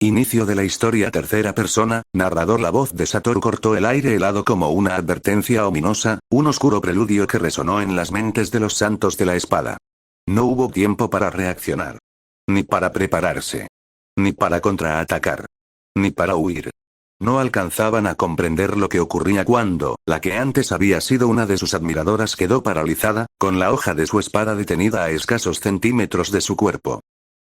Inicio de la historia tercera persona, narrador. La voz de Satoru cortó el aire helado como una advertencia ominosa, un oscuro preludio que resonó en las mentes de los santos de la espada. No hubo tiempo para reaccionar. Ni para prepararse. Ni para contraatacar. Ni para huir. No alcanzaban a comprender lo que ocurría cuando, la que antes había sido una de sus admiradoras quedó paralizada, con la hoja de su espada detenida a escasos centímetros de su cuerpo.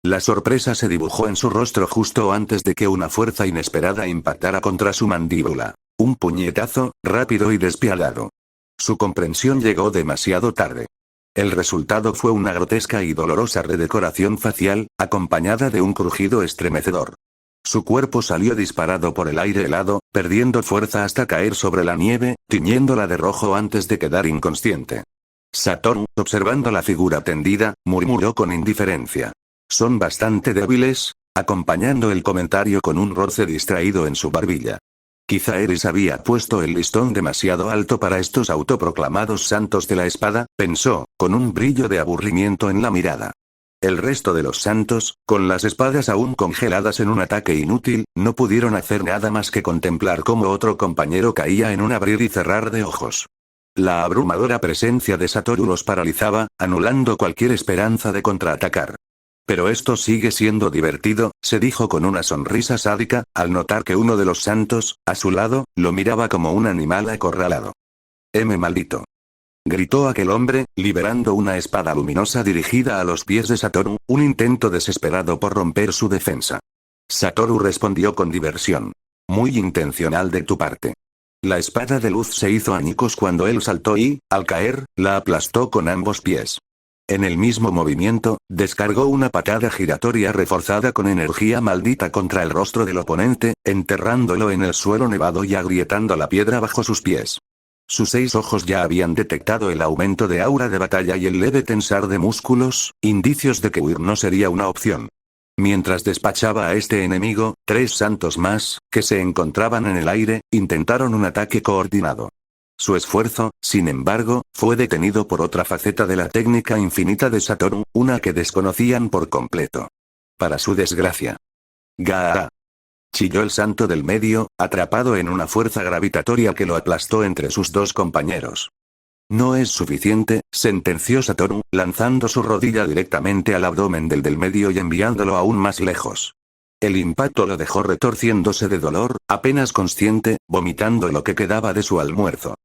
La sorpresa se dibujó en su rostro justo antes de que una fuerza inesperada impactara contra su mandíbula. Un puñetazo, rápido y despiadado. Su comprensión llegó demasiado tarde. El resultado fue una grotesca y dolorosa redecoración facial, acompañada de un crujido estremecedor. Su cuerpo salió disparado por el aire helado, perdiendo fuerza hasta caer sobre la nieve, tiñéndola de rojo antes de quedar inconsciente. Satoru, observando la figura tendida, murmuró con indiferencia. Son bastante débiles, acompañando el comentario con un roce distraído en su barbilla. Quizá Eris había puesto el listón demasiado alto para estos autoproclamados santos de la espada, pensó, con un brillo de aburrimiento en la mirada. El resto de los santos, con las espadas aún congeladas en un ataque inútil, no pudieron hacer nada más que contemplar cómo otro compañero caía en un abrir y cerrar de ojos. La abrumadora presencia de Satoru los paralizaba, anulando cualquier esperanza de contraatacar. Pero esto sigue siendo divertido, se dijo con una sonrisa sádica, al notar que uno de los santos, a su lado, lo miraba como un animal acorralado. Maldito. Gritó aquel hombre, liberando una espada luminosa dirigida a los pies de Satoru, un intento desesperado por romper su defensa. Satoru respondió con diversión. Muy intencional de tu parte. La espada de luz se hizo añicos cuando él saltó y, al caer, la aplastó con ambos pies. En el mismo movimiento, descargó una patada giratoria reforzada con energía maldita contra el rostro del oponente, enterrándolo en el suelo nevado y agrietando la piedra bajo sus pies. Sus 6 ojos ya habían detectado el aumento de aura de batalla y el leve tensar de músculos, indicios de que huir no sería una opción. Mientras despachaba a este enemigo, 3 santos más, que se encontraban en el aire, intentaron un ataque coordinado. Su esfuerzo, sin embargo, fue detenido por otra faceta de la técnica infinita de Satoru, una que desconocían por completo. Para su desgracia. ¡Gaa! Chilló el santo del medio, atrapado en una fuerza gravitatoria que lo aplastó entre sus 2 compañeros. No es suficiente, sentenció Satoru, lanzando su rodilla directamente al abdomen del medio y enviándolo aún más lejos. El impacto lo dejó retorciéndose de dolor, apenas consciente, vomitando lo que quedaba de su almuerzo.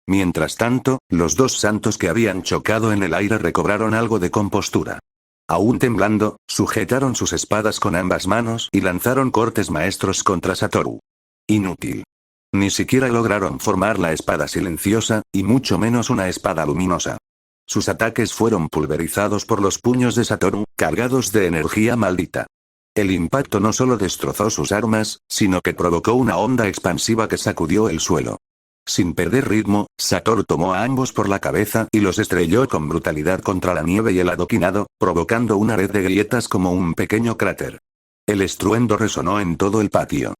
Mientras tanto, los 2 santos que habían chocado en el aire recobraron algo de compostura. Aún temblando, sujetaron sus espadas con ambas manos y lanzaron cortes maestros contra Satoru. Inútil. Ni siquiera lograron formar la espada silenciosa, y mucho menos una espada luminosa. Sus ataques fueron pulverizados por los puños de Satoru, cargados de energía maldita. El impacto no solo destrozó sus armas, sino que provocó una onda expansiva que sacudió el suelo. Sin perder ritmo, Satoru tomó a ambos por la cabeza y los estrelló con brutalidad contra la nieve y el adoquinado, provocando una red de grietas como un pequeño cráter. El estruendo resonó en todo el patio.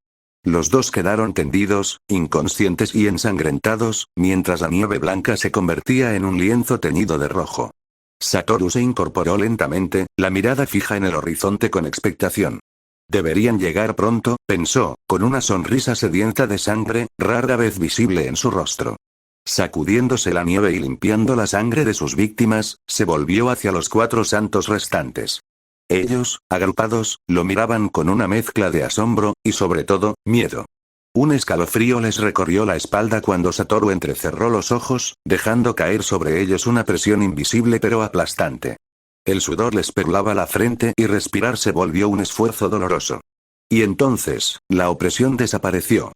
Los 2 quedaron tendidos, inconscientes y ensangrentados, mientras la nieve blanca se convertía en un lienzo teñido de rojo. Satoru se incorporó lentamente, la mirada fija en el horizonte con expectación. Deberían llegar pronto, pensó, con una sonrisa sedienta de sangre, rara vez visible en su rostro. Sacudiéndose la nieve y limpiando la sangre de sus víctimas, se volvió hacia los 4 santos restantes. Ellos, agrupados, lo miraban con una mezcla de asombro, y sobre todo, miedo. Un escalofrío les recorrió la espalda cuando Satoru entrecerró los ojos, dejando caer sobre ellos una presión invisible pero aplastante. El sudor les perlaba la frente y respirar se volvió un esfuerzo doloroso. Y entonces, la opresión desapareció.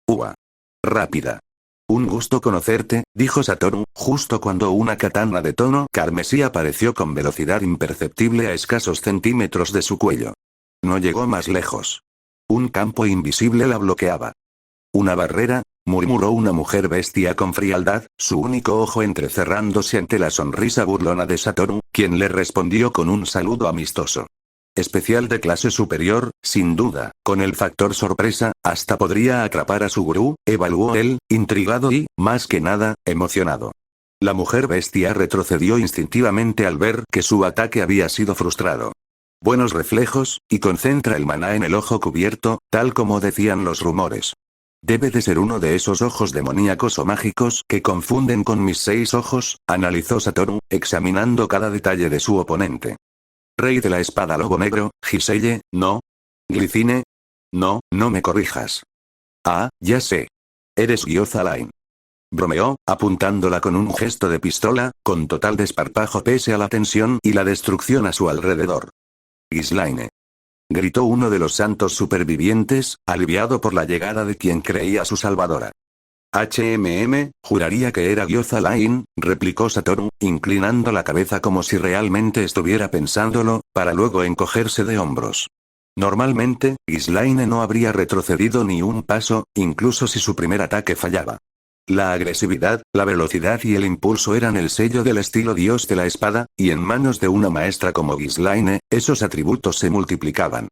¡Ua! Rápida. Un gusto conocerte, dijo Satoru, justo cuando una katana de tono carmesí apareció con velocidad imperceptible a escasos centímetros de su cuello. No llegó más lejos. Un campo invisible la bloqueaba. ¿Una barrera?, murmuró una mujer bestia con frialdad, su único ojo entrecerrándose ante la sonrisa burlona de Satoru, quien le respondió con un saludo amistoso. Especial de clase superior, sin duda, con el factor sorpresa, hasta podría atrapar a su gurú, evaluó él, intrigado y, más que nada, emocionado. La mujer bestia retrocedió instintivamente al ver que su ataque había sido frustrado. buenos reflejos, y concentra el maná en el ojo cubierto, tal como decían los rumores. Debe de ser uno de esos ojos demoníacos o mágicos que confunden con mis 6 ojos, analizó Satoru, examinando cada detalle de su oponente. Rey de la espada lobo negro, Giselle, ¿no? Glycine. No, no me corrijas. Ah, ya sé. Eres Gyoza Line. Bromeó, apuntándola con un gesto de pistola, con total desparpajo pese a la tensión y la destrucción a su alrededor. Ghislaine. Gritó uno de los santos supervivientes, aliviado por la llegada de quien creía su salvadora. Juraría que era Gyoza Line, replicó Satoru, inclinando la cabeza como si realmente estuviera pensándolo, para luego encogerse de hombros. Normalmente, Ghislaine no habría retrocedido ni un paso, incluso si su primer ataque fallaba. La agresividad, la velocidad y el impulso eran el sello del estilo dios de la espada, y en manos de una maestra como Ghislaine, esos atributos se multiplicaban.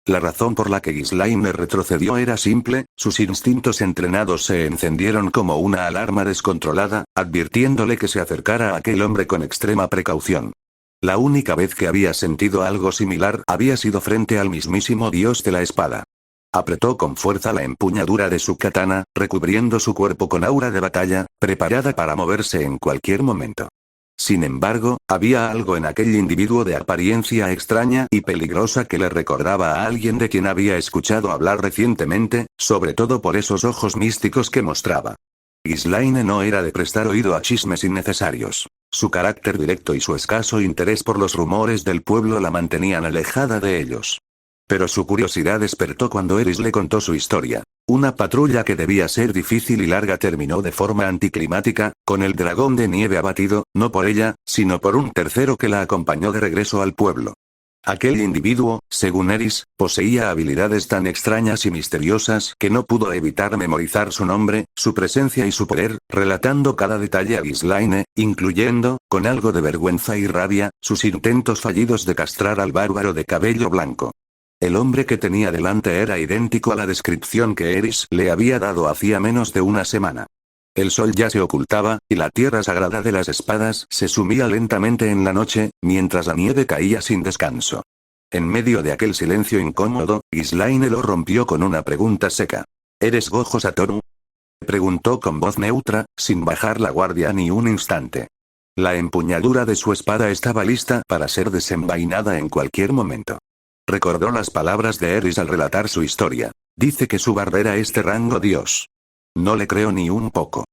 La razón por la que Ghislaine retrocedió era simple, sus instintos entrenados se encendieron como una alarma descontrolada, advirtiéndole que se acercara a aquel hombre con extrema precaución. La única vez que había sentido algo similar había sido frente al mismísimo dios de la espada. Apretó con fuerza la empuñadura de su katana, recubriendo su cuerpo con aura de batalla, preparada para moverse en cualquier momento. Sin embargo, había algo en aquel individuo de apariencia extraña y peligrosa que le recordaba a alguien de quien había escuchado hablar recientemente, sobre todo por esos ojos místicos que mostraba. Ghislaine no era de prestar oído a chismes innecesarios. Su carácter directo y su escaso interés por los rumores del pueblo la mantenían alejada de ellos. Pero su curiosidad despertó cuando Eris le contó su historia. Una patrulla que debía ser difícil y larga terminó de forma anticlimática, con el dragón de nieve abatido, no por ella, sino por un tercero que la acompañó de regreso al pueblo. Aquel individuo, según Eris, poseía habilidades tan extrañas y misteriosas que no pudo evitar memorizar su nombre, su presencia y su poder, relatando cada detalle a Ghislaine, incluyendo, con algo de vergüenza y rabia, sus intentos fallidos de castrar al bárbaro de cabello blanco. El hombre que tenía delante era idéntico a la descripción que Eris le había dado hacía menos de una semana. El sol ya se ocultaba, y la tierra sagrada de las espadas se sumía lentamente en la noche, mientras la nieve caía sin descanso. En medio de aquel silencio incómodo, Ghislaine lo rompió con una pregunta seca. ¿Eres Gojo Satoru? Preguntó con voz neutra, sin bajar la guardia ni un instante. La empuñadura de su espada estaba lista para ser desenvainada en cualquier momento. Recordó las palabras de Eris al relatar su historia. Dice que su barrera es de rango dios. No le creo ni un poco.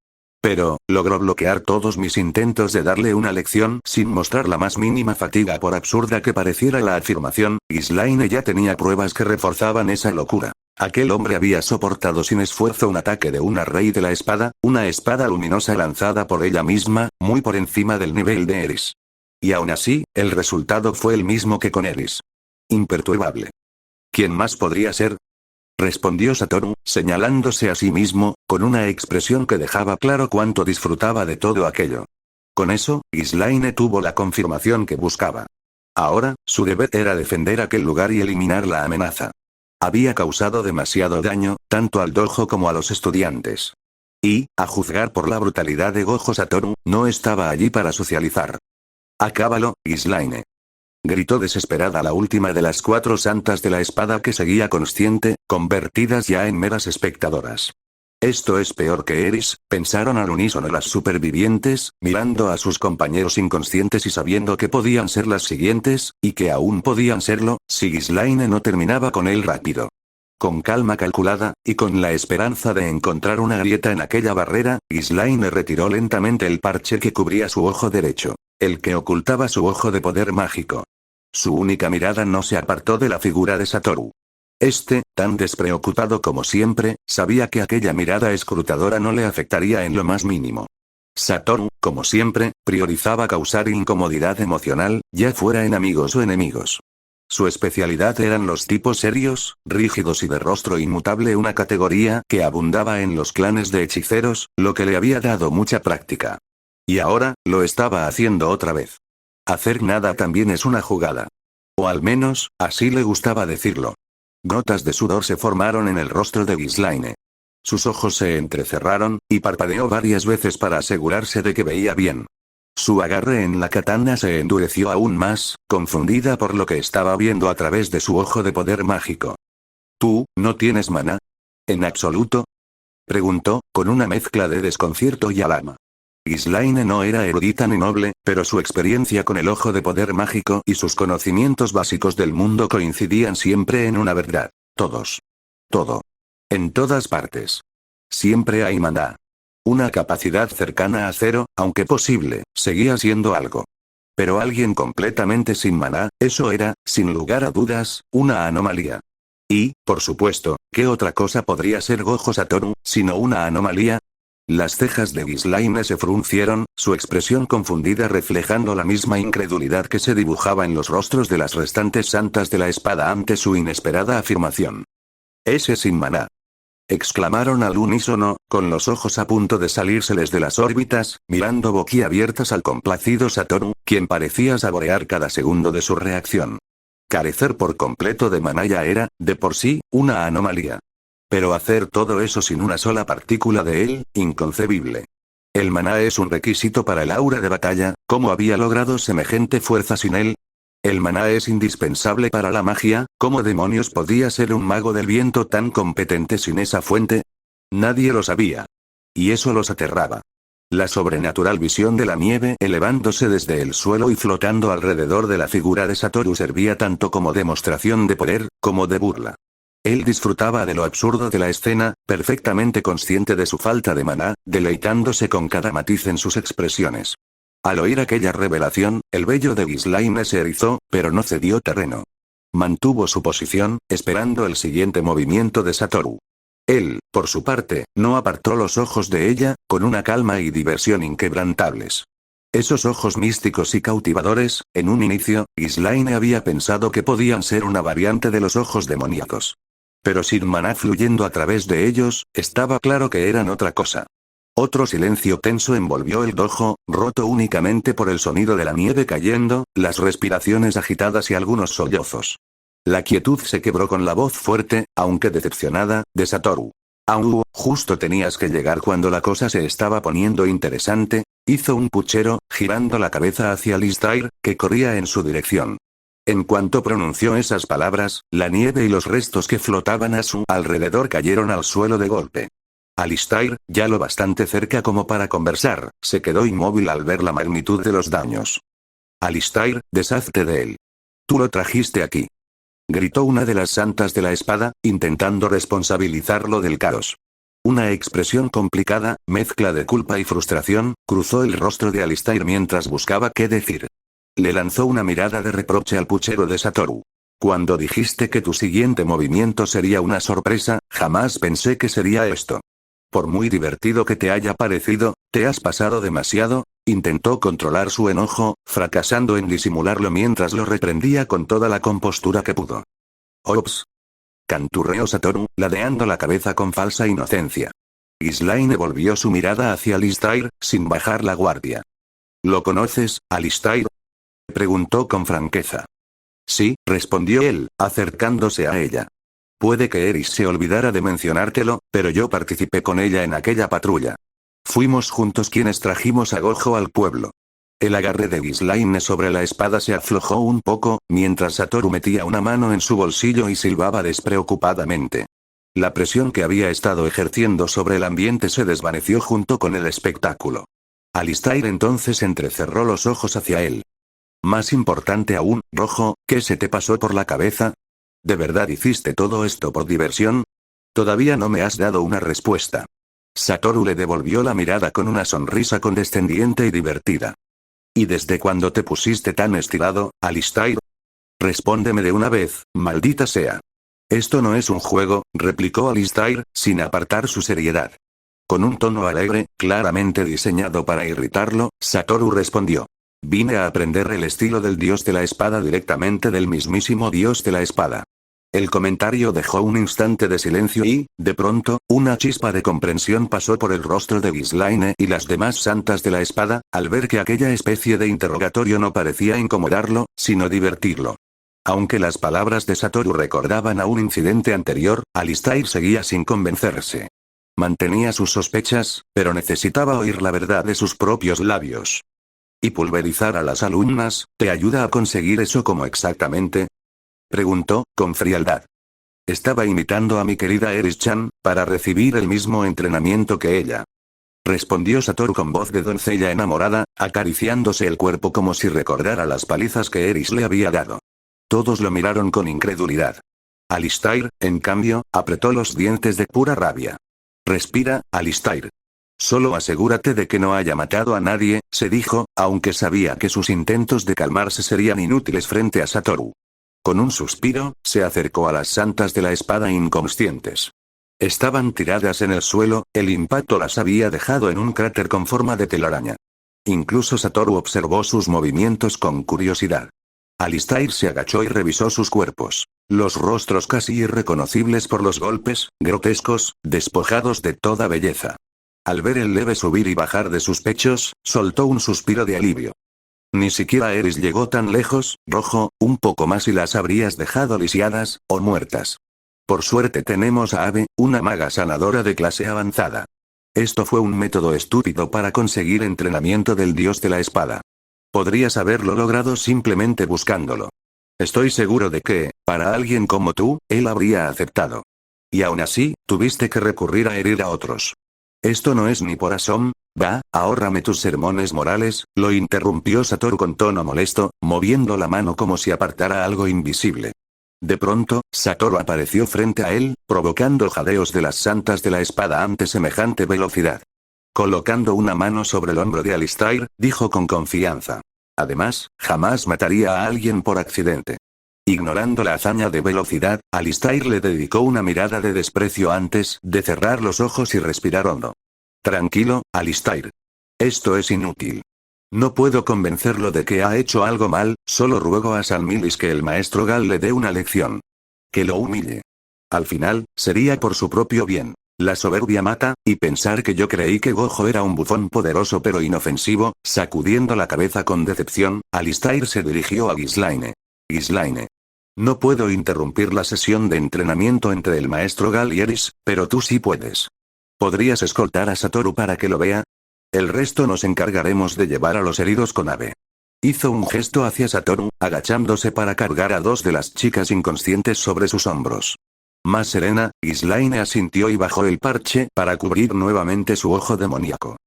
Pero, logró bloquear todos mis intentos de darle una lección sin mostrar la más mínima fatiga por absurda que pareciera la afirmación. Ghislaine ya tenía pruebas que reforzaban esa locura. Aquel hombre había soportado sin esfuerzo un ataque de una rey de la espada, una espada luminosa lanzada por ella misma, muy por encima del nivel de Eris. Y aún así, el resultado fue el mismo que con Eris. Imperturbable. ¿Quién más podría ser? Respondió Satoru, señalándose a sí mismo, con una expresión que dejaba claro cuánto disfrutaba de todo aquello. Con eso, Ghislaine tuvo la confirmación que buscaba. Ahora, su deber era defender aquel lugar y eliminar la amenaza. Había causado demasiado daño, tanto al dojo como a los estudiantes. Y, a juzgar por la brutalidad de Gojo Satoru, no estaba allí para socializar. Acábalo, Ghislaine. Gritó desesperada la última de las 4 santas de la espada que seguía consciente, convertidas ya en meras espectadoras. Esto es peor que Eris, pensaron al unísono las supervivientes, mirando a sus compañeros inconscientes y sabiendo que podían ser las siguientes, y que aún podían serlo, si Ghislaine no terminaba con él rápido. Con calma calculada, y con la esperanza de encontrar una grieta en aquella barrera, Ghislaine retiró lentamente el parche que cubría su ojo derecho, el que ocultaba su ojo de poder mágico. Su única mirada no se apartó de la figura de Satoru. Este, tan despreocupado como siempre, sabía que aquella mirada escrutadora no le afectaría en lo más mínimo. Satoru, como siempre, priorizaba causar incomodidad emocional, ya fuera en amigos o enemigos. Su especialidad eran los tipos serios, rígidos y de rostro inmutable, una categoría que abundaba en los clanes de hechiceros, lo que le había dado mucha práctica. Y ahora, lo estaba haciendo otra vez. Hacer nada también es una jugada. O al menos, así le gustaba decirlo. Gotas de sudor se formaron en el rostro de Ghislaine. Sus ojos se entrecerraron, y parpadeó varias veces para asegurarse de que veía bien. Su agarre en la katana se endureció aún más, confundida por lo que estaba viendo a través de su ojo de poder mágico. ¿Tú, no tienes maná? ¿En absoluto? Preguntó, con una mezcla de desconcierto y alama. Ghislaine no era erudita ni noble, pero su experiencia con el ojo de poder mágico y sus conocimientos básicos del mundo coincidían siempre en una verdad. Todos. Todo. En todas partes. Siempre hay maná. Una capacidad cercana a cero, aunque posible, seguía siendo algo. Pero alguien completamente sin maná, eso era, sin lugar a dudas, una anomalía. Y, por supuesto, ¿qué otra cosa podría ser Gojo Satoru, sino una anomalía? Las cejas de Ghislaine se fruncieron, su expresión confundida reflejando la misma incredulidad que se dibujaba en los rostros de las restantes santas de la espada ante su inesperada afirmación. «Ese sin maná», exclamaron al unísono, con los ojos a punto de salírseles de las órbitas, mirando boquiabiertas al complacido Satoru, quien parecía saborear cada segundo de su reacción. Carecer por completo de maná ya era, de por sí, una anomalía. Pero hacer todo eso sin una sola partícula de él, inconcebible. El maná es un requisito para el aura de batalla, ¿cómo había logrado semejante fuerza sin él? El maná es indispensable para la magia, ¿cómo demonios podía ser un mago del viento tan competente sin esa fuente? Nadie lo sabía. Y eso los aterraba. La sobrenatural visión de la nieve elevándose desde el suelo y flotando alrededor de la figura de Satoru servía tanto como demostración de poder, como de burla. Él disfrutaba de lo absurdo de la escena, perfectamente consciente de su falta de maná, deleitándose con cada matiz en sus expresiones. Al oír aquella revelación, el vello de Ghislaine se erizó, pero no cedió terreno. Mantuvo su posición, esperando el siguiente movimiento de Satoru. Él, por su parte, no apartó los ojos de ella, con una calma y diversión inquebrantables. Esos ojos místicos y cautivadores, en un inicio, Ghislaine había pensado que podían ser una variante de los ojos demoníacos. Pero sin maná fluyendo a través de ellos, estaba claro que eran otra cosa. Otro silencio tenso envolvió el dojo, roto únicamente por el sonido de la nieve cayendo, las respiraciones agitadas y algunos sollozos. La quietud se quebró con la voz fuerte, aunque decepcionada, de Satoru. «Au, justo tenías que llegar cuando la cosa se estaba poniendo interesante», hizo un puchero, girando la cabeza hacia Alistair, que corría en su dirección. En cuanto pronunció esas palabras, la nieve y los restos que flotaban a su alrededor cayeron al suelo de golpe. Alistair, ya lo bastante cerca como para conversar, se quedó inmóvil al ver la magnitud de los daños. «Alistair, deshazte de él. Tú lo trajiste aquí», gritó una de las santas de la espada, intentando responsabilizarlo del caos. Una expresión complicada, mezcla de culpa y frustración, cruzó el rostro de Alistair mientras buscaba qué decir. Le lanzó una mirada de reproche al puchero de Satoru. «Cuando dijiste que tu siguiente movimiento sería una sorpresa, jamás pensé que sería esto. Por muy divertido que te haya parecido, te has pasado demasiado», intentó controlar su enojo, fracasando en disimularlo mientras lo reprendía con toda la compostura que pudo. «Ops», canturreó Satoru, ladeando la cabeza con falsa inocencia. Ghislaine volvió su mirada hacia Alistair, sin bajar la guardia. «¿Lo conoces, Alistair?», preguntó con franqueza. «Sí», respondió él, acercándose a ella. «Puede que Eris se olvidara de mencionártelo, pero yo participé con ella en aquella patrulla. Fuimos juntos quienes trajimos a Gojo al pueblo». El agarre de Ghislaine sobre la espada se aflojó un poco, mientras Satoru metía una mano en su bolsillo y silbaba despreocupadamente. La presión que había estado ejerciendo sobre el ambiente se desvaneció junto con el espectáculo. Alistair entonces entrecerró los ojos hacia él. «Más importante aún, Rojo, ¿qué se te pasó por la cabeza? ¿De verdad hiciste todo esto por diversión? Todavía no me has dado una respuesta». Satoru le devolvió la mirada con una sonrisa condescendiente y divertida. «¿Y desde cuándo te pusiste tan estirado, Alistair? Respóndeme de una vez, maldita sea». «Esto no es un juego», replicó Alistair, sin apartar su seriedad. Con un tono alegre, claramente diseñado para irritarlo, Satoru respondió. «Vine a aprender el estilo del dios de la espada directamente del mismísimo dios de la espada». El comentario dejó un instante de silencio y, de pronto, una chispa de comprensión pasó por el rostro de Ghislaine y las demás santas de la espada, al ver que aquella especie de interrogatorio no parecía incomodarlo, sino divertirlo. Aunque las palabras de Satoru recordaban a un incidente anterior, Alistair seguía sin convencerse. Mantenía sus sospechas, pero necesitaba oír la verdad de sus propios labios. ¿Y pulverizar a las alumnas, te ayuda a conseguir eso como exactamente? Preguntó, con frialdad. Estaba imitando a mi querida Eris-chan, para recibir el mismo entrenamiento que ella. Respondió Satoru con voz de doncella enamorada, acariciándose el cuerpo como si recordara las palizas que Eris le había dado. Todos lo miraron con incredulidad. Alistair, en cambio, apretó los dientes de pura rabia. Respira, Alistair. Solo asegúrate de que no haya matado a nadie, se dijo, aunque sabía que sus intentos de calmarse serían inútiles frente a Satoru. Con un suspiro, se acercó a las santas de la espada inconscientes. Estaban tiradas en el suelo, el impacto las había dejado en un cráter con forma de telaraña. Incluso Satoru observó sus movimientos con curiosidad. Alistair se agachó y revisó sus cuerpos. Los rostros casi irreconocibles por los golpes, grotescos, despojados de toda belleza. Al ver el leve subir y bajar de sus pechos, soltó un suspiro de alivio. Ni siquiera Eris llegó tan lejos, rojo, un poco más y las habrías dejado lisiadas, o muertas. Por suerte tenemos a Abe, una maga sanadora de clase avanzada. Esto fue un método estúpido para conseguir entrenamiento del dios de la espada. Podrías haberlo logrado simplemente buscándolo. Estoy seguro de que, para alguien como tú, él habría aceptado. Y aún así, tuviste que recurrir a herir a otros. Esto no es ni por asomo. Va, ahórrame tus sermones morales, lo interrumpió Satoru con tono molesto, moviendo la mano como si apartara algo invisible. De pronto, Satoru apareció frente a él, provocando jadeos de las santas de la espada ante semejante velocidad. Colocando una mano sobre el hombro de Alistair, dijo con confianza. Además, jamás mataría a alguien por accidente. Ignorando la hazaña de velocidad, Alistair le dedicó una mirada de desprecio antes de cerrar los ojos y respirar hondo. Tranquilo, Alistair. Esto es inútil. No puedo convencerlo de que ha hecho algo mal, solo ruego a San Milis que el maestro Gal le dé una lección. Que lo humille. Al final, sería por su propio bien. La soberbia mata, y pensar que yo creí que Gojo era un bufón poderoso pero inofensivo, sacudiendo la cabeza con decepción, Alistair se dirigió a Ghislaine. Ghislaine. No puedo interrumpir la sesión de entrenamiento entre el maestro Gal y Eris, pero tú sí puedes. ¿Podrías escoltar a Satoru para que lo vea? El resto nos encargaremos de llevar a los heridos con Abe. Hizo un gesto hacia Satoru, agachándose para cargar a dos de las chicas inconscientes sobre sus hombros. Más serena, Ghislaine asintió y bajó el parche para cubrir nuevamente su ojo demoníaco.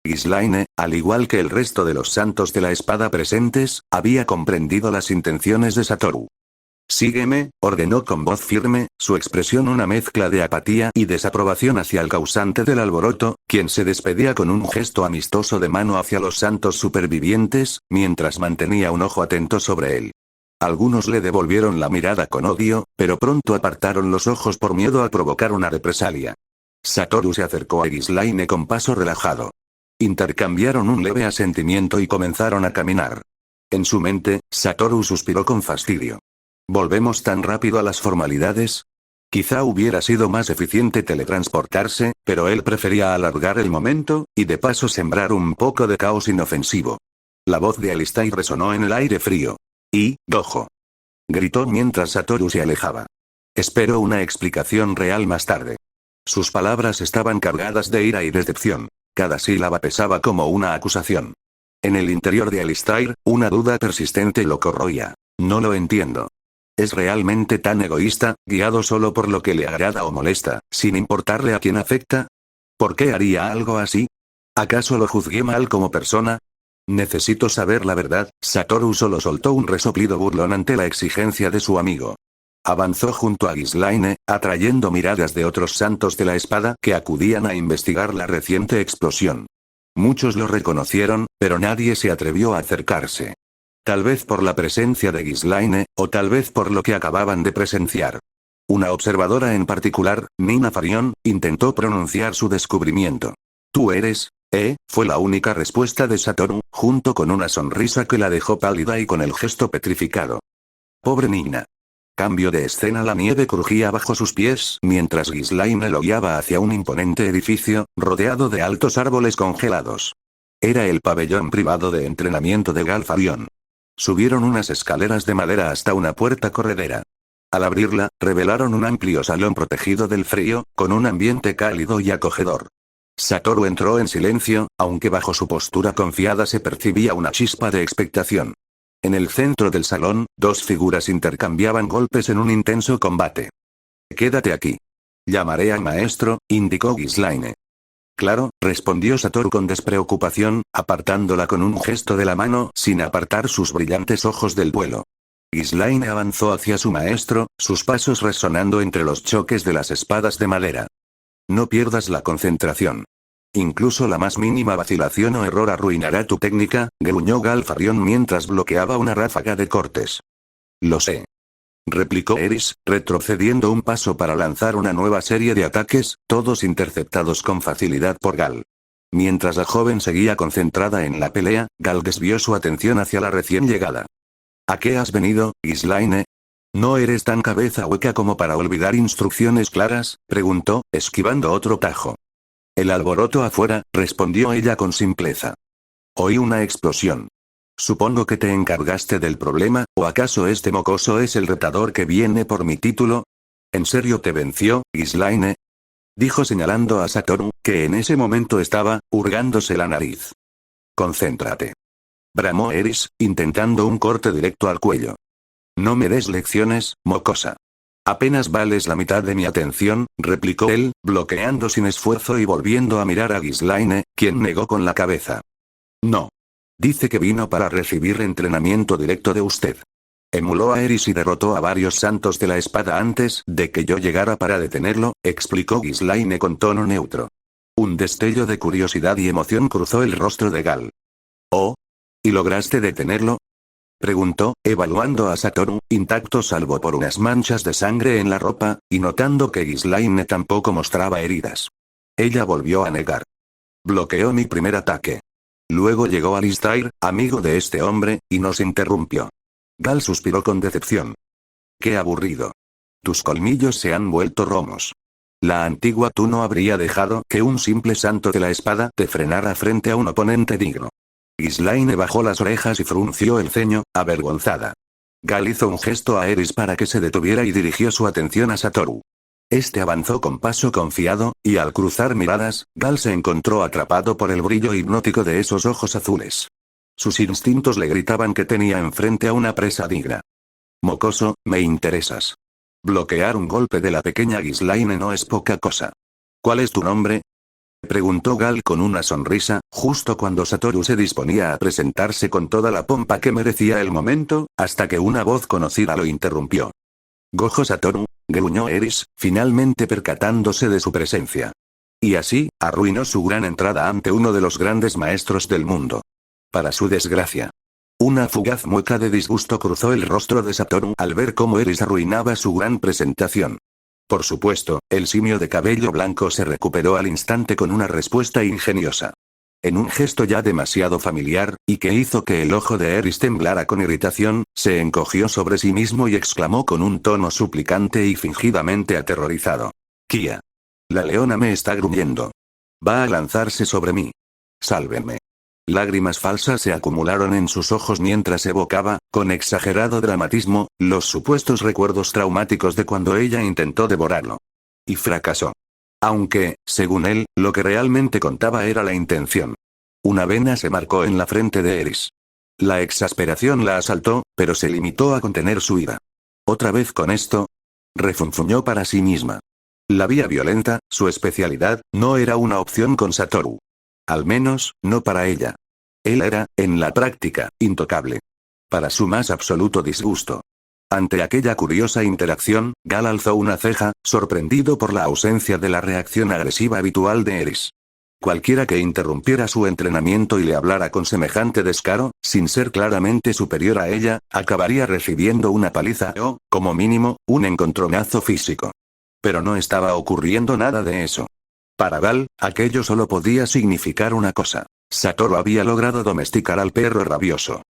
Ghislaine, al igual que el resto de los santos de la espada presentes, había comprendido las intenciones de Satoru. Sígueme, ordenó con voz firme, su expresión una mezcla de apatía y desaprobación hacia el causante del alboroto, quien se despedía con un gesto amistoso de mano hacia los santos supervivientes, mientras mantenía un ojo atento sobre él. Algunos le devolvieron la mirada con odio, pero pronto apartaron los ojos por miedo a provocar una represalia. Satoru se acercó a Ghislaine con paso relajado. Intercambiaron un leve asentimiento y comenzaron a caminar. En su mente, Satoru suspiró con fastidio. ¿Volvemos tan rápido a las formalidades? Quizá hubiera sido más eficiente teletransportarse, pero él prefería alargar el momento, y de paso sembrar un poco de caos inofensivo. La voz de Alistair resonó en el aire frío. ¡Y, Gojo! Gritó mientras Satoru se alejaba. Espero una explicación real más tarde. Sus palabras estaban cargadas de ira y decepción. Cada sílaba pesaba como una acusación. En el interior de Alistair, una duda persistente lo corroía. No lo entiendo. ¿Es realmente tan egoísta, guiado solo por lo que le agrada o molesta, sin importarle a quién afecta? ¿Por qué haría algo así? ¿Acaso lo juzgué mal como persona? Necesito saber la verdad. Satoru solo soltó un resoplido burlón ante la exigencia de su amigo. Avanzó junto a Ghislaine, atrayendo miradas de otros santos de la espada que acudían a investigar la reciente explosión. Muchos lo reconocieron, pero nadie se atrevió a acercarse. Tal vez por la presencia de Ghislaine, o tal vez por lo que acababan de presenciar. Una observadora en particular, Nina Farion, intentó pronunciar su descubrimiento. ¿Tú eres? Fue la única respuesta de Satoru, junto con una sonrisa que la dejó pálida y con el gesto petrificado. Pobre Nina. Cambio de escena. La nieve crujía bajo sus pies mientras Ghislaine lo guiaba hacia un imponente edificio, rodeado de altos árboles congelados. Era el pabellón privado de entrenamiento de Gal Farion. Subieron unas escaleras de madera hasta una puerta corredera. Al abrirla, revelaron un amplio salón protegido del frío, con un ambiente cálido y acogedor. Satoru entró en silencio, aunque bajo su postura confiada se percibía una chispa de expectación. En el centro del salón, dos figuras intercambiaban golpes en un intenso combate. «Quédate aquí. Llamaré al maestro», indicó Ghislaine. «Claro», respondió Satoru con despreocupación, apartándola con un gesto de la mano sin apartar sus brillantes ojos del vuelo. Ghislaine avanzó hacia su maestro, sus pasos resonando entre los choques de las espadas de madera. «No pierdas la concentración. Incluso la más mínima vacilación o error arruinará tu técnica», gruñó Galfarion mientras bloqueaba una ráfaga de cortes. «Lo sé», replicó Eris, retrocediendo un paso para lanzar una nueva serie de ataques, todos interceptados con facilidad por Gal. Mientras la joven seguía concentrada en la pelea, Gal desvió su atención hacia la recién llegada. «¿A qué has venido, Ghislaine? ¿No eres tan cabeza hueca como para olvidar instrucciones claras?», preguntó, esquivando otro tajo. «El alboroto afuera», respondió ella con simpleza. «Oí una explosión. Supongo que te encargaste del problema, ¿o acaso este mocoso es el retador que viene por mi título? ¿En serio te venció, Ghislaine?», dijo señalando a Satoru, que en ese momento estaba hurgándose la nariz. «Concéntrate», bramó Eris, intentando un corte directo al cuello. «No me des lecciones, mocosa. Apenas vales la mitad de mi atención», replicó él, bloqueando sin esfuerzo y volviendo a mirar a Ghislaine, quien negó con la cabeza. «No. Dice que vino para recibir entrenamiento directo de usted. Emuló a Eris y derrotó a varios santos de la espada antes de que yo llegara para detenerlo», explicó Ghislaine con tono neutro. Un destello de curiosidad y emoción cruzó el rostro de Gal. «Oh. ¿Y lograste detenerlo?», preguntó, evaluando a Satoru, intacto salvo por unas manchas de sangre en la ropa, y notando que Ghislaine tampoco mostraba heridas. Ella volvió a negar. «Bloqueó mi primer ataque. Luego llegó Alistair, amigo de este hombre, y nos interrumpió». Gal suspiró con decepción. «Qué aburrido. Tus colmillos se han vuelto romos. La antigua tú no habría dejado que un simple santo de la espada te frenara frente a un oponente digno». Ghislaine bajó las orejas y frunció el ceño, avergonzada. Gal hizo un gesto a Eris para que se detuviera y dirigió su atención a Satoru. Este avanzó con paso confiado, y al cruzar miradas, Gal se encontró atrapado por el brillo hipnótico de esos ojos azules. Sus instintos le gritaban que tenía enfrente a una presa digna. «Mocoso, me interesas. Bloquear un golpe de la pequeña Ghislaine no es poca cosa. ¿Cuál es tu nombre?», preguntó Gal con una sonrisa, justo cuando Satoru se disponía a presentarse con toda la pompa que merecía el momento, hasta que una voz conocida lo interrumpió. «Gojo Satoru», gruñó Eris, finalmente percatándose de su presencia. Y así, arruinó su gran entrada ante uno de los grandes maestros del mundo. Para su desgracia. Una fugaz mueca de disgusto cruzó el rostro de Satoru al ver cómo Eris arruinaba su gran presentación. Por supuesto, el simio de cabello blanco se recuperó al instante con una respuesta ingeniosa. En un gesto ya demasiado familiar, y que hizo que el ojo de Eris temblara con irritación, se encogió sobre sí mismo y exclamó con un tono suplicante y fingidamente aterrorizado. «Kia. La leona me está gruñendo. Va a lanzarse sobre mí. Sálvenme». Lágrimas falsas se acumularon en sus ojos mientras evocaba, con exagerado dramatismo, los supuestos recuerdos traumáticos de cuando ella intentó devorarlo. Y fracasó. Aunque, según él, lo que realmente contaba era la intención. Una vena se marcó en la frente de Eris. La exasperación la asaltó, pero se limitó a contener su ira. «¿Otra vez con esto?», refunfuñó para sí misma. La vía violenta, su especialidad, no era una opción con Satoru. Al menos, no para ella. Él era, en la práctica, intocable. Para su más absoluto disgusto. Ante aquella curiosa interacción, Gal alzó una ceja, sorprendido por la ausencia de la reacción agresiva habitual de Eris. Cualquiera que interrumpiera su entrenamiento y le hablara con semejante descaro, sin ser claramente superior a ella, acabaría recibiendo una paliza o, como mínimo, un encontronazo físico. Pero no estaba ocurriendo nada de eso. Para Gal, aquello solo podía significar una cosa. Satoru había logrado domesticar al perro rabioso.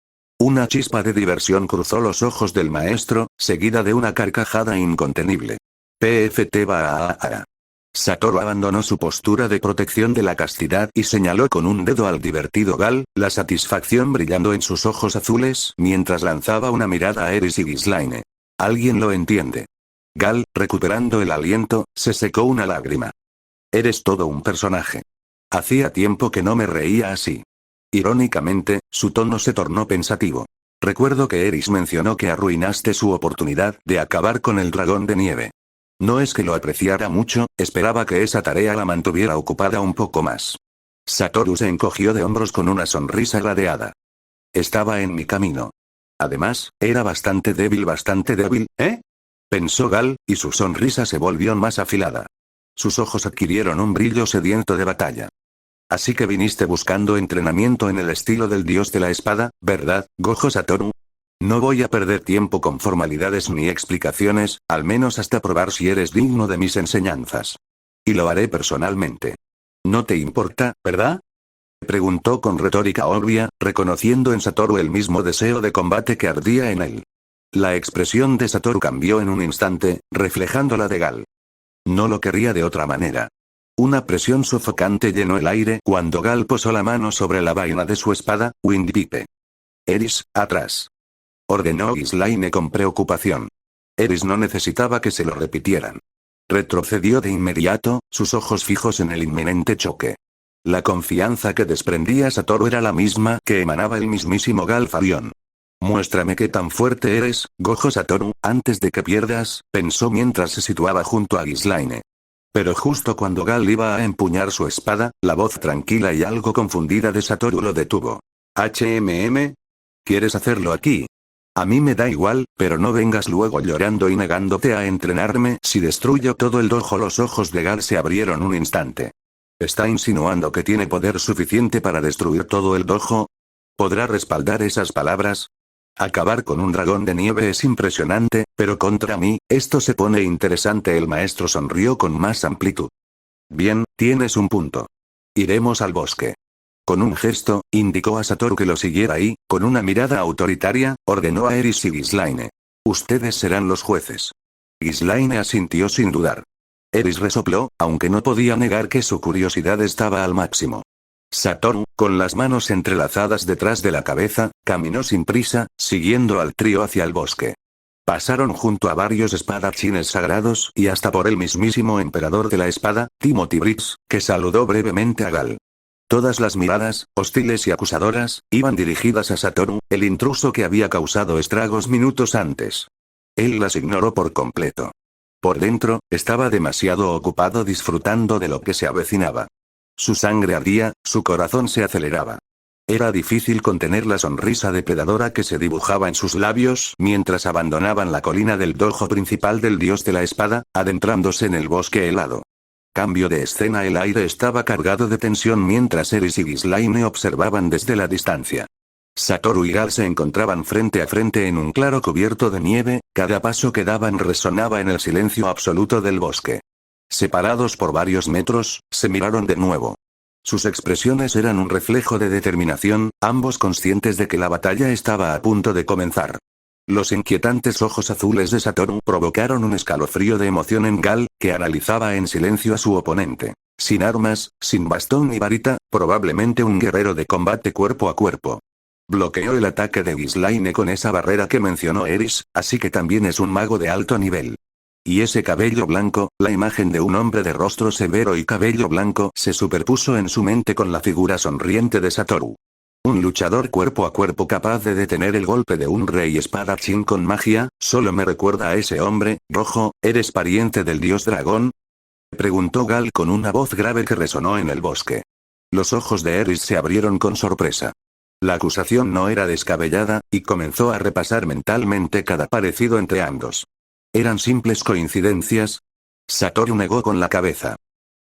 Una chispa de diversión cruzó los ojos del maestro, seguida de una carcajada incontenible. «PFT va a. Satoru abandonó su postura de protección de la castidad y señaló con un dedo al divertido Gal, la satisfacción brillando en sus ojos azules mientras lanzaba una mirada a Eris y Ghislaine. «¿Alguien lo entiende?». Gal, recuperando el aliento, se secó una lágrima. «Eres todo un personaje. Hacía tiempo que no me reía así. Irónicamente, su tono se tornó pensativo. Recuerdo que Eris mencionó que arruinaste su oportunidad de acabar con el dragón de nieve. No es que lo apreciara mucho, esperaba que esa tarea la mantuviera ocupada un poco más. Satoru se encogió de hombros con una sonrisa ladeada. Estaba en mi camino. Además, era bastante débil, ¿eh? Pensó Gal, y su sonrisa se volvió más afilada. Sus ojos adquirieron un brillo sediento de batalla. Así que viniste buscando entrenamiento en el estilo del dios de la espada, ¿verdad, Gojo Satoru? No voy a perder tiempo con formalidades ni explicaciones, al menos hasta probar si eres digno de mis enseñanzas. Y lo haré personalmente. ¿No te importa, verdad? Preguntó con retórica obvia, reconociendo en Satoru el mismo deseo de combate que ardía en él. La expresión de Satoru cambió en un instante, reflejando la de Gal. No lo querría de otra manera. Una presión sofocante llenó el aire cuando Gal posó la mano sobre la vaina de su espada, Windpipe. Eris, atrás. Ordenó Ghislaine con preocupación. Eris no necesitaba que se lo repitieran. Retrocedió de inmediato, sus ojos fijos en el inminente choque. La confianza que desprendía Satoru era la misma que emanaba el mismísimo Galfarion. Muéstrame qué tan fuerte eres, Gojo Satoru, antes de que pierdas, pensó mientras se situaba junto a Ghislaine. Pero justo cuando Gal iba a empuñar su espada, la voz tranquila y algo confundida de Satoru lo detuvo. ¿Quieres hacerlo aquí? A mí me da igual, pero no vengas luego llorando y negándote a entrenarme si destruyo todo el dojo. Los ojos de Gal se abrieron un instante. ¿Está insinuando que tiene poder suficiente para destruir todo el dojo? ¿Podrá respaldar esas palabras? Acabar con un dragón de nieve es impresionante, pero contra mí, esto se pone interesante. El maestro sonrió con más amplitud. Bien, tienes un punto. Iremos al bosque. Con un gesto, indicó a Satoru que lo siguiera y, con una mirada autoritaria, ordenó a Eris y Ghislaine. Ustedes serán los jueces. Ghislaine asintió sin dudar. Eris resopló, aunque no podía negar que su curiosidad estaba al máximo. Satoru, con las manos entrelazadas detrás de la cabeza, caminó sin prisa, siguiendo al trío hacia el bosque. Pasaron junto a varios espadachines sagrados y hasta por el mismísimo emperador de la espada, Timothy Briggs, que saludó brevemente a Gal. Todas las miradas, hostiles y acusadoras, iban dirigidas a Satoru, el intruso que había causado estragos minutos antes. Él las ignoró por completo. Por dentro, estaba demasiado ocupado disfrutando de lo que se avecinaba. Su sangre ardía, su corazón se aceleraba. Era difícil contener la sonrisa depredadora que se dibujaba en sus labios mientras abandonaban la colina del dojo principal del dios de la espada, adentrándose en el bosque helado. Cambio de escena. El aire estaba cargado de tensión mientras Eris y Ghislaine observaban desde la distancia. Satoru y Gal se encontraban frente a frente en un claro cubierto de nieve, cada paso que daban resonaba en el silencio absoluto del bosque. Separados por varios metros, se miraron de nuevo. Sus expresiones eran un reflejo de determinación, ambos conscientes de que la batalla estaba a punto de comenzar. Los inquietantes ojos azules de Satoru provocaron un escalofrío de emoción en Gal, que analizaba en silencio a su oponente. Sin armas, sin bastón ni varita, probablemente un guerrero de combate cuerpo a cuerpo. Bloqueó el ataque de Ghislaine con esa barrera que mencionó Eris, así que también es un mago de alto nivel. Y ese cabello blanco, la imagen de un hombre de rostro severo y cabello blanco se superpuso en su mente con la figura sonriente de Satoru. Un luchador cuerpo a cuerpo capaz de detener el golpe de un rey espadachín con magia, solo me recuerda a ese hombre. Rojo, ¿eres pariente del dios dragón? Preguntó Gal con una voz grave que resonó en el bosque. Los ojos de Eris se abrieron con sorpresa. La acusación no era descabellada, y comenzó a repasar mentalmente cada parecido entre ambos. ¿Eran simples coincidencias? Satoru negó con la cabeza.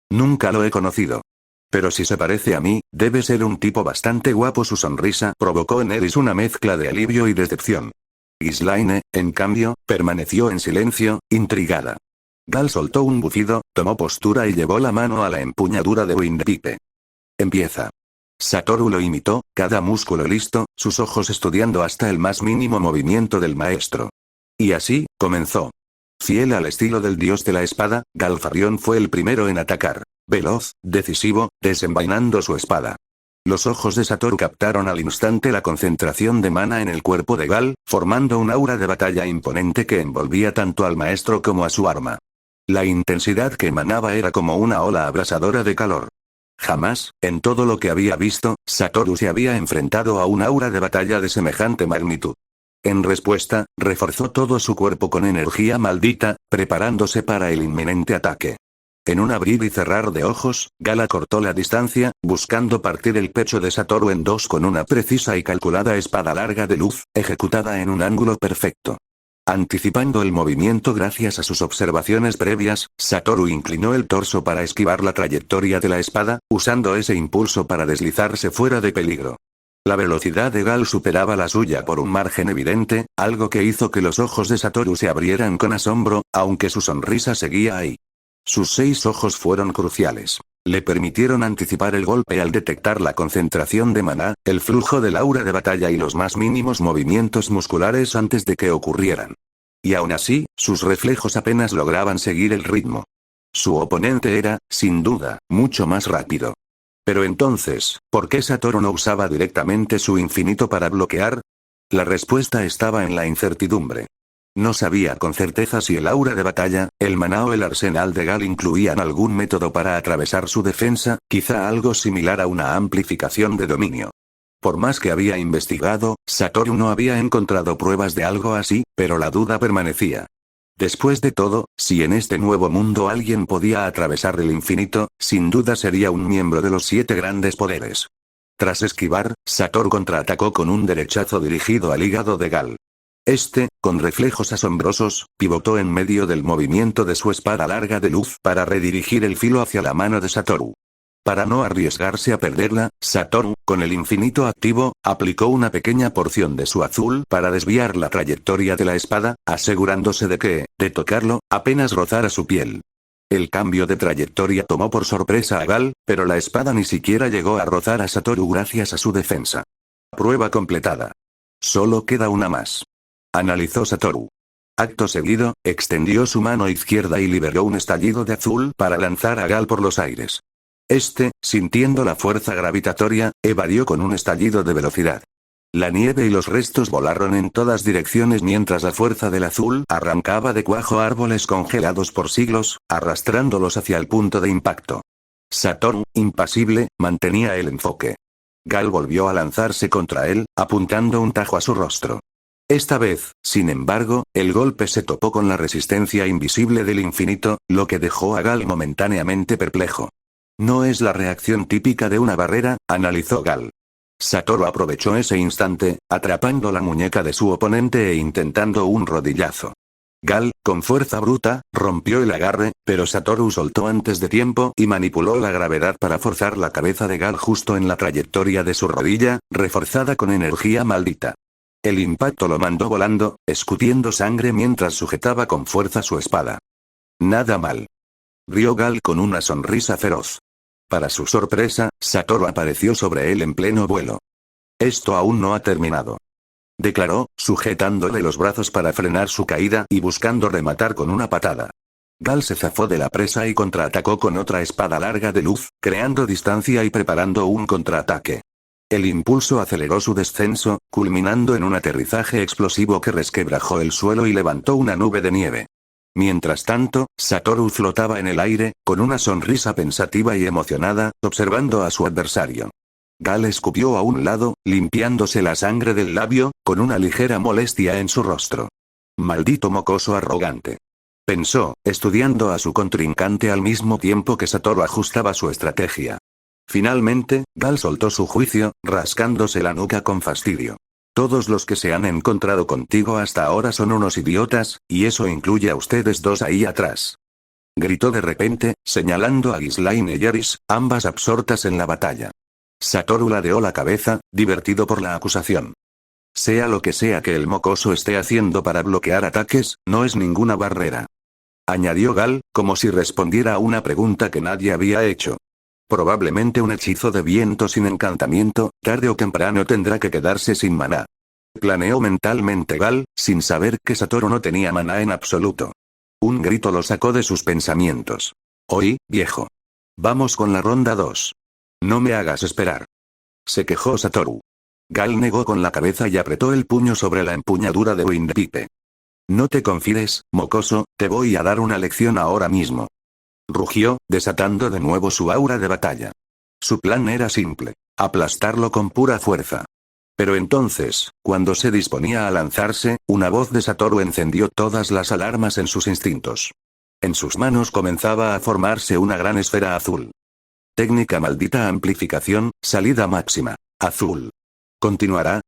Nunca lo he conocido. Pero si se parece a mí, debe ser un tipo bastante guapo. Su sonrisa provocó en Eris una mezcla de alivio y decepción. Ghislaine, en cambio, permaneció en silencio, intrigada. Gal soltó un bufido, tomó postura y llevó la mano a la empuñadura de Windpipe. Empieza. Satoru lo imitó, cada músculo listo, sus ojos estudiando hasta el más mínimo movimiento del maestro. Y así, comenzó. Fiel al estilo del dios de la espada, Galfarion fue el primero en atacar. Veloz, decisivo, desenvainando su espada. Los ojos de Satoru captaron al instante la concentración de mana en el cuerpo de Gal, formando un aura de batalla imponente que envolvía tanto al maestro como a su arma. La intensidad que emanaba era como una ola abrasadora de calor. Jamás, en todo lo que había visto, Satoru se había enfrentado a un aura de batalla de semejante magnitud. En respuesta, reforzó todo su cuerpo con energía maldita, preparándose para el inminente ataque. En un abrir y cerrar de ojos, Gal acortó la distancia, buscando partir el pecho de Satoru en dos con una precisa y calculada espada larga de luz, ejecutada en un ángulo perfecto. Anticipando el movimiento gracias a sus observaciones previas, Satoru inclinó el torso para esquivar la trayectoria de la espada, usando ese impulso para deslizarse fuera de peligro. La velocidad de Gal superaba la suya por un margen evidente, algo que hizo que los ojos de Satoru se abrieran con asombro, aunque su sonrisa seguía ahí. Sus 6 ojos fueron cruciales. Le permitieron anticipar el golpe al detectar la concentración de maná, el flujo del aura de batalla y los más mínimos movimientos musculares antes de que ocurrieran. Y aún así, sus reflejos apenas lograban seguir el ritmo. Su oponente era, sin duda, mucho más rápido. Pero entonces, ¿por qué Satoru no usaba directamente su infinito para bloquear? La respuesta estaba en la incertidumbre. No sabía con certeza si el aura de batalla, el maná o el arsenal de Gal incluían algún método para atravesar su defensa, quizá algo similar a una amplificación de dominio. Por más que había investigado, Satoru no había encontrado pruebas de algo así, pero la duda permanecía. Después de todo, si en este nuevo mundo alguien podía atravesar el infinito, sin duda sería un miembro de los 7 grandes poderes. Tras esquivar, Satoru contraatacó con un derechazo dirigido al hígado de Gal. Este, con reflejos asombrosos, pivotó en medio del movimiento de su espada larga de luz para redirigir el filo hacia la mano de Satoru. Para no arriesgarse a perderla, Satoru, con el infinito activo, aplicó una pequeña porción de su azul para desviar la trayectoria de la espada, asegurándose de que, de tocarlo, apenas rozara su piel. El cambio de trayectoria tomó por sorpresa a Gal, pero la espada ni siquiera llegó a rozar a Satoru gracias a su defensa. Prueba completada. Solo queda una más. Analizó Satoru. Acto seguido, extendió su mano izquierda y liberó un estallido de azul para lanzar a Gal por los aires. Este, sintiendo la fuerza gravitatoria, evadió con un estallido de velocidad. La nieve y los restos volaron en todas direcciones mientras la fuerza del azul arrancaba de cuajo árboles congelados por siglos, arrastrándolos hacia el punto de impacto. Satoru, impasible, mantenía el enfoque. Gal volvió a lanzarse contra él, apuntando un tajo a su rostro. Esta vez, sin embargo, el golpe se topó con la resistencia invisible del infinito, lo que dejó a Gal momentáneamente perplejo. No es la reacción típica de una barrera, analizó Gal. Satoru aprovechó ese instante, atrapando la muñeca de su oponente e intentando un rodillazo. Gal, con fuerza bruta, rompió el agarre, pero Satoru soltó antes de tiempo y manipuló la gravedad para forzar la cabeza de Gal justo en la trayectoria de su rodilla, reforzada con energía maldita. El impacto lo mandó volando, escupiendo sangre mientras sujetaba con fuerza su espada. Nada mal. Rió Gal con una sonrisa feroz. Para su sorpresa, Satoru apareció sobre él en pleno vuelo. Esto aún no ha terminado. Declaró, sujetándole los brazos para frenar su caída y buscando rematar con una patada. Gal se zafó de la presa y contraatacó con otra espada larga de luz, creando distancia y preparando un contraataque. El impulso aceleró su descenso, culminando en un aterrizaje explosivo que resquebrajó el suelo y levantó una nube de nieve. Mientras tanto, Satoru flotaba en el aire, con una sonrisa pensativa y emocionada, observando a su adversario. Gal escupió a un lado, limpiándose la sangre del labio, con una ligera molestia en su rostro. Maldito mocoso arrogante. Pensó, estudiando a su contrincante al mismo tiempo que Satoru ajustaba su estrategia. Finalmente, Gal soltó su juicio, rascándose la nuca con fastidio. Todos los que se han encontrado contigo hasta ahora son unos idiotas, y eso incluye a ustedes dos ahí atrás. Gritó de repente, señalando a Ghislaine y Yaris, ambas absortas en la batalla. Satoru ladeó la cabeza, divertido por la acusación. Sea lo que sea que el mocoso esté haciendo para bloquear ataques, no es ninguna barrera. Añadió Gal, como si respondiera a una pregunta que nadie había hecho. Probablemente un hechizo de viento sin encantamiento, tarde o temprano tendrá que quedarse sin maná. Planeó mentalmente Gal, sin saber que Satoru no tenía maná en absoluto. Un grito lo sacó de sus pensamientos. Oí, viejo. Vamos con la ronda 2. No me hagas esperar. Se quejó Satoru. Gal negó con la cabeza y apretó el puño sobre la empuñadura de Windpipe. No te confíes, mocoso, te voy a dar una lección ahora mismo. Rugió, desatando de nuevo su aura de batalla. Su plan era simple: aplastarlo con pura fuerza. Pero entonces, cuando se disponía a lanzarse, una voz de Satoru encendió todas las alarmas en sus instintos. En sus manos comenzaba a formarse una gran esfera azul. Técnica maldita amplificación, salida máxima. Azul. ¿Continuará?